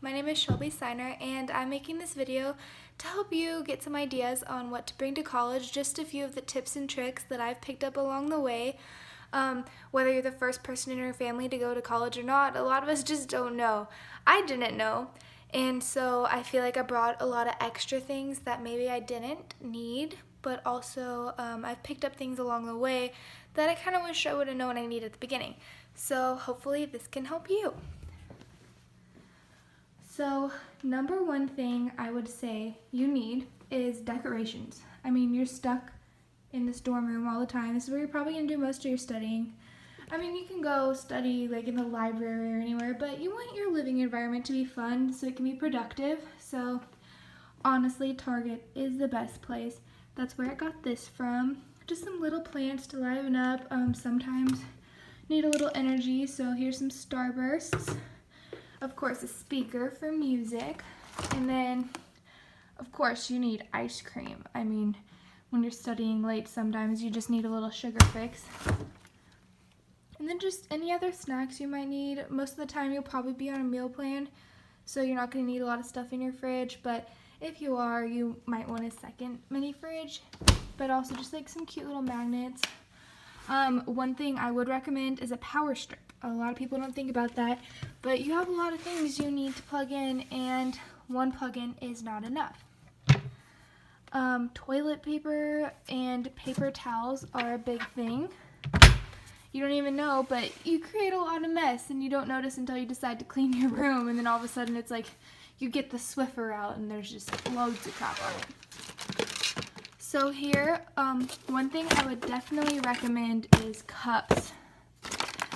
my name is Shelby Steiner and I'm making this video to help you get some ideas on what to bring to college, just a few of the tips and tricks that I've picked up along the way. Whether you're the first person in your family to go to college or not, a lot of us just don't know. I didn't know, and so I feel like I brought a lot of extra things that maybe I didn't need, but also I've picked up things along the way that I kind of wish I would have known I needed at the beginning. So hopefully this can help you. So number one thing I would say you need is decorations. I mean, you're stuck in this dorm room all the time. This is where you're probably going to do most of your studying. I mean, you can go study like in the library or anywhere, but you want your living environment to be fun so it can be productive. So honestly, Target is the best place. That's where I got this from. Just some little plants to liven up. Sometimes need a little energy, so here's some starbursts. Of course, a speaker for music, and then of course you need ice cream. I mean, when you're studying late, sometimes you just need a little sugar fix. And then just any other snacks you might need. Most of the time you'll probably be on a meal plan, so you're not going to need a lot of stuff in your fridge, but if you are, you might want a second mini fridge, but also just like some cute little magnets. One thing I would recommend is a power strip. A lot of people don't think about that, but you have a lot of things you need to plug in, and one plug-in is not enough. Toilet paper and paper towels are a big thing. You don't even know, but you create a lot of mess and you don't notice until you decide to clean your room, and then all of a sudden it's like you get the Swiffer out and there's just loads of crap on it. So here, one thing I would definitely recommend is cups.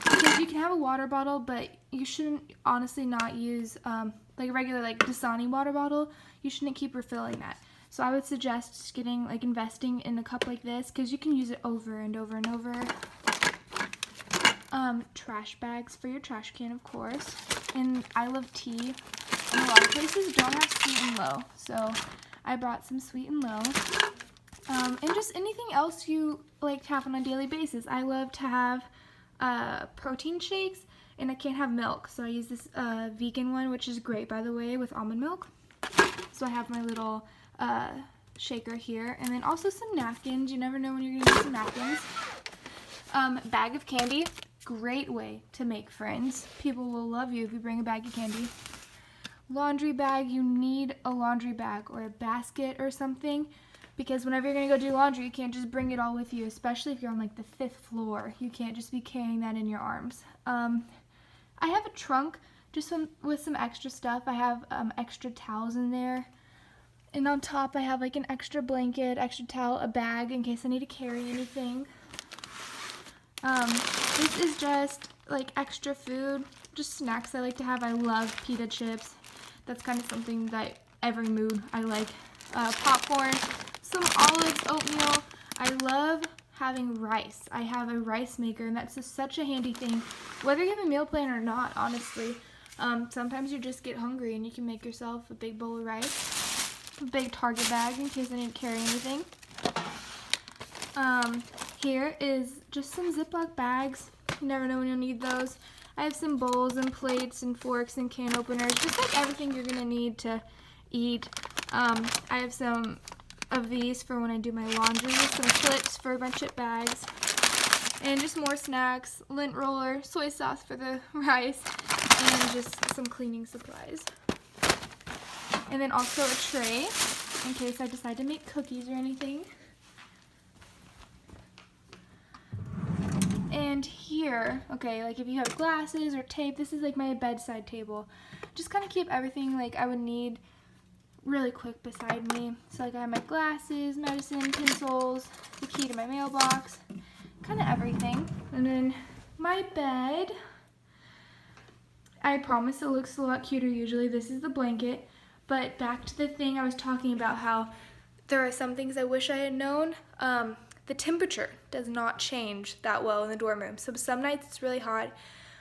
Because you can have a water bottle, but you shouldn't honestly not use like a regular like Dasani water bottle. You shouldn't keep refilling that. So I would suggest just getting like investing in a cup like this, because you can use it over and over and over. Trash bags for your trash can, of course. And I love tea. And a lot of places don't have sweet and low, so I brought some sweet and low. And just anything else you like to have on a daily basis. I love to have protein shakes, and I can't have milk, so I use this vegan one, which is great, by the way, with almond milk. So I have my little shaker here, and then also some napkins. You never know when you're gonna need some napkins. Bag of candy, great way to make friends. People will love you if you bring a bag of candy. Laundry bag, you need a laundry bag or a basket or something, because whenever you're going to go do laundry, you can't just bring it all with you, especially if you're on like the 5th floor. You can't just be carrying that in your arms. I have a trunk just with some extra stuff. I have extra towels in there. And on top, I have like an extra blanket, extra towel, a bag in case I need to carry anything. This is just like extra food, just snacks I like to have. I love pita chips. That's kind of something that every mood I like. Popcorn, some olives, oatmeal. I love having rice. I have a rice maker, and that's just such a handy thing, whether you have a meal plan or not, honestly. Sometimes you just get hungry and you can make yourself a big bowl of rice. A big Target bag in case I need to carry anything. Here is just some Ziploc bags. You never know when you'll need those. I have some bowls and plates and forks and can openers, just like everything you're gonna need to eat. I have some of these for when I do my laundry, some clips for my chip bags, and just more snacks, lint roller, soy sauce for the rice, and just some cleaning supplies. And then also a tray in case I decide to make cookies or anything. And here, okay, like if you have glasses or tape, this is like my bedside table. Just kind of keep everything like I would need really quick beside me. So like I have my glasses, medicine, pencils, the key to my mailbox, kind of everything. And then my bed, I promise it looks a lot cuter usually. This is the blanket. But back to the thing I was talking about, how there are some things I wish I had known. The temperature does not change that well in the dorm room. So some nights it's really hot,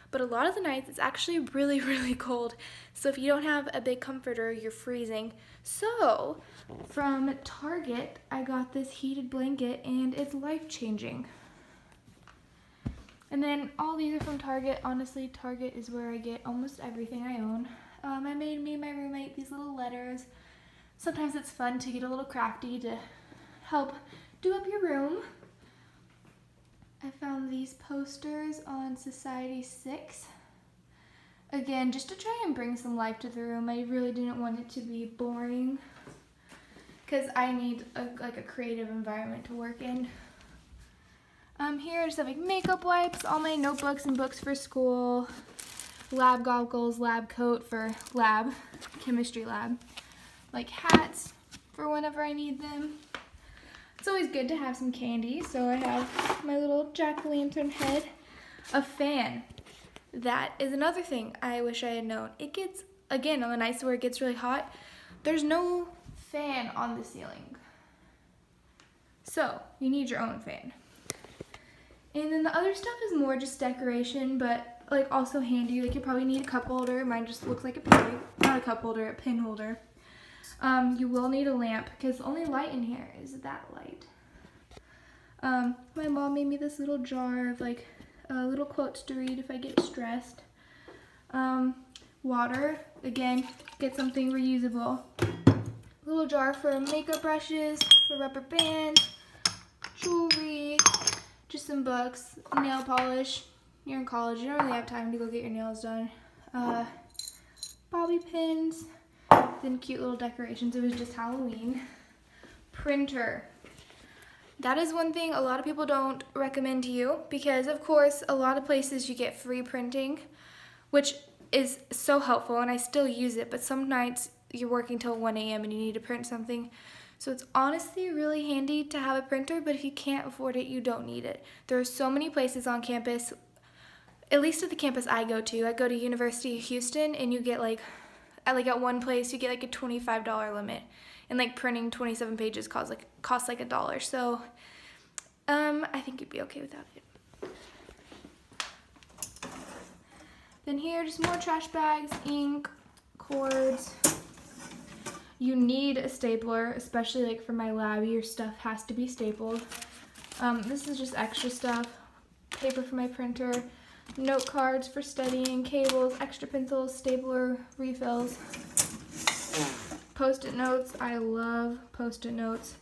but a lot of the nights it's actually really, really cold. So if you don't have a big comforter, you're freezing. So from Target, I got this heated blanket, and it's life-changing. And then all these are from Target. Honestly, Target is where I get almost everything I own. I made me and my roommate these little letters. Sometimes it's fun to get a little crafty to help do up your room. I found these posters on Society 6. Again, just to try and bring some life to the room. I really didn't want it to be boring because I need a creative environment to work in. Here I just have like makeup wipes, all my notebooks and books for school, lab goggles, lab coat for lab, chemistry lab, like hats for whenever I need them. It's always good to have some candy, so I have my little jack-o'-lantern head, a fan. That is another thing I wish I had known. It gets, again, on the nights where it gets really hot, there's no fan on the ceiling. So, you need your own fan. And then the other stuff is more just decoration, but like also handy. Like you probably need a cup holder. Mine just looks like a pig. Not a cup holder, a pin holder. You will need a lamp because the only light in here is that light. My mom made me this little jar of like little quotes to read if I get stressed. Water, again, get something reusable. Little jar for makeup brushes, for rubber bands, jewelry, just some books, nail polish. You're in college, you don't really have time to go get your nails done. Bobby pins, then cute little decorations. It was just Halloween. Printer. That is one thing a lot of people don't recommend to you because, of course, a lot of places you get free printing, which is so helpful, and I still use it, but some nights you're working till 1 a.m. and you need to print something. So it's honestly really handy to have a printer, but if you can't afford it, you don't need it. There are so many places on campus, at least at the campus I go to University of Houston, and you get at one place you get like a $25 limit, and like printing 27 pages costs like $1. So I think you'd be okay without it. Then here, just more trash bags, ink, cords. You need a stapler, especially like for my lab, your stuff has to be stapled. This is just extra stuff. Paper for my printer, note cards for studying, cables, extra pencils, stapler, refills. Post-it notes, I love post-it notes.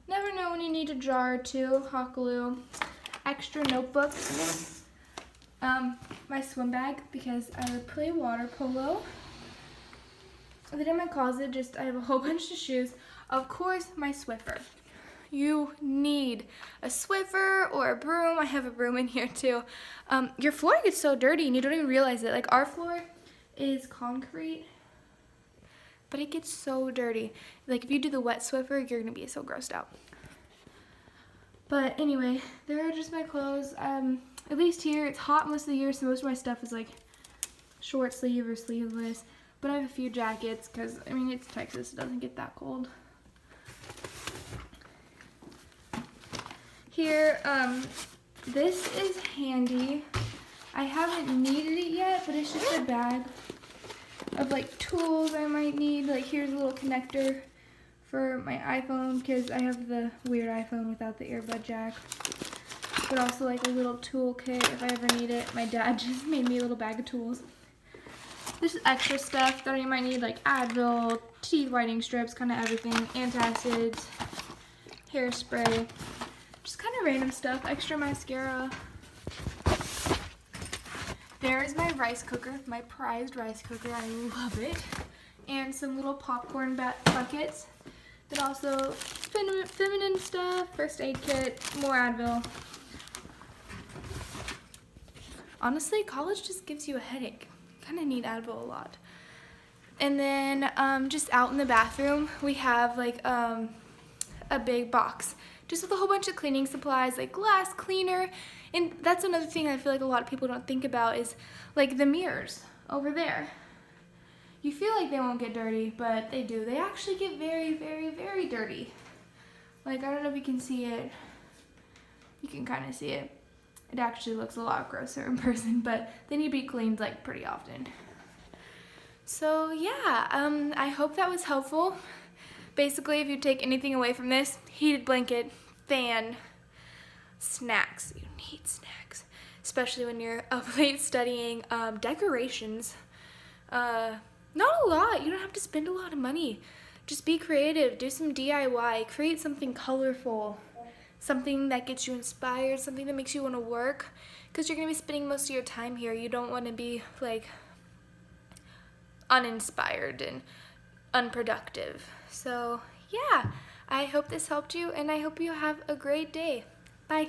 Never know when you need a jar or two, hot glue. Extra notebooks. My swim bag, because I would play water polo. And then in my closet, I have a whole bunch of shoes. Of course, my Swiffer. You need a Swiffer or a broom. I have a broom in here too. Your floor gets so dirty and you don't even realize it. Like our floor is concrete, but it gets so dirty. Like if you do the wet Swiffer, you're gonna be so grossed out. But anyway, there are just my clothes. At least here, it's hot most of the year, so most of my stuff is like short sleeve or sleeveless. But I have a few jackets because, I mean, it's Texas. It doesn't get that cold. Here, this is handy. I haven't needed it yet, but it's just a bag of, like, tools I might need. Like, here's a little connector for my iPhone because I have the weird iPhone without the earbud jack. But also, like, a little tool kit if I ever need it. My dad just made me a little bag of tools. This is extra stuff that you might need, like Advil, teeth whitening strips, kind of everything, antacids, hairspray, just kind of random stuff, extra mascara. There is my rice cooker, my prized rice cooker, I love it, and some little popcorn buckets, but also feminine stuff, first aid kit, more Advil. Honestly, college just gives you a headache. Kind of need Advil a lot. And then just out in the bathroom we have like a big box just with a whole bunch of cleaning supplies like glass cleaner, and that's another thing I feel like a lot of people don't think about is like the mirrors over there. You feel like they won't get dirty, but they do. They actually get very, very, very dirty. Like I don't know if you can see it. You can kind of see it. It actually looks a lot grosser in person, but they need to be cleaned like pretty often. So yeah, I hope that was helpful. Basically, if you take anything away from this, heated blanket, fan, snacks. You need snacks, especially when you're up late studying. Decorations. Not a lot. You don't have to spend a lot of money. Just be creative. Do some DIY. Create something colorful. Something that gets you inspired. Something that makes you want to work. Because you're going to be spending most of your time here. You don't want to be like uninspired and unproductive. So yeah, I hope this helped you and I hope you have a great day. Bye.